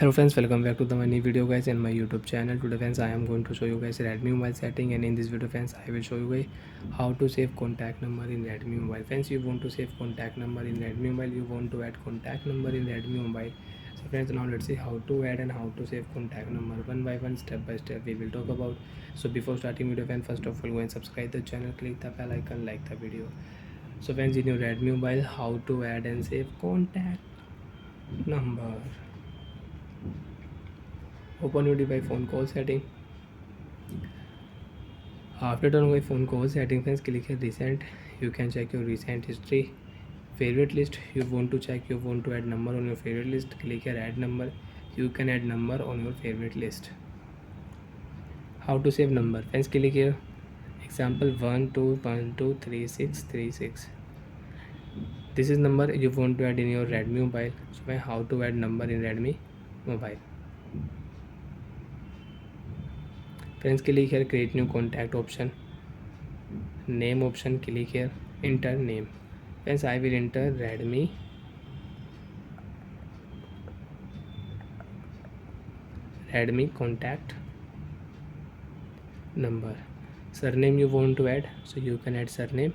Hello friends, welcome back to the my new video guys in my YouTube channel. Today friends, I am going to show you guys Redmi mobile setting, and in this video friends I will show you guys how to save contact number in Redmi mobile. Friends, you want to save contact number in Redmi mobile, you want to add contact number in Redmi mobile. So friends, now let's see how to add and how to save contact number one by one, step by step we will talk about. So before starting video friends, first of all go and subscribe the channel, click the bell icon, like the video. So friends, in your Redmi mobile, how to add and save contact number. Open your device phone call setting. After turning on phone call setting friends, click here recent. You can check your recent history. Favorite list, you want to check, you want to add number on your favorite list, click here add number. You can add number on your favorite list. How to save number friends, click here example 12123636. This is number you want to add in your Redmi mobile. So how to add number in Redmi mobile. Friends, click here create new contact option. Name option, click here enter name. Friends, I will enter Redmi contact number. Surname you want to add, so you can add surname.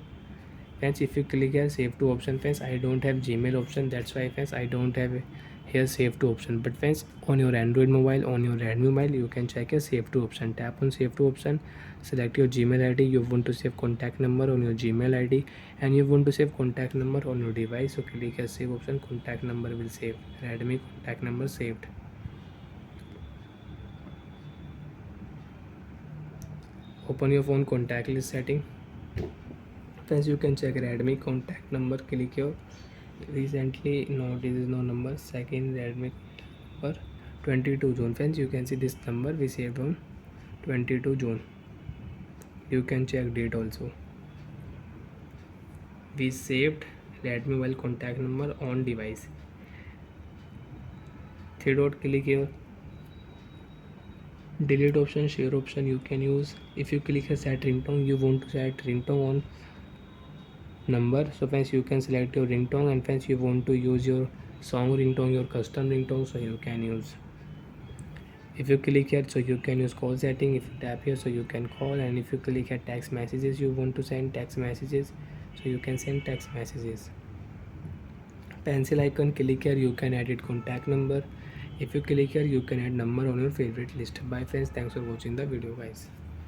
Friends, if you click here save to option, friends I don't have Gmail option, that's why friends I don't have here save to option. But friends, on your Android mobile, on your Redmi mobile, you can check a save to option. Tap on save to option, select your Gmail ID. You want to save contact number on your Gmail ID, and you want to save contact number on your device, so click here save option. Contact number will save. Redmi contact number saved. Open your phone contact list setting. Friends, you can check Redmi contact number. Click here recently, no, this is no number. Second Redmi number 22 June. Friends, you can see this number we saved on 22 June. You can check date also. We saved Redmi mobile contact number on device. Three dot, click here. Delete option, share option you can use. If you click here set ringtone, you want to set ringtone on number. So friends, you can select your ringtone, and friends you want to use your song ringtone, your custom ringtone, so you can use. If you click here, so you can use call setting. If you tap here, so you can call. And if you click here text messages, you want to send text messages, so you can send text messages. Pencil icon, click here, you can edit contact number. If you click here, you can add number on your favorite list. Bye friends, thanks for watching the video guys.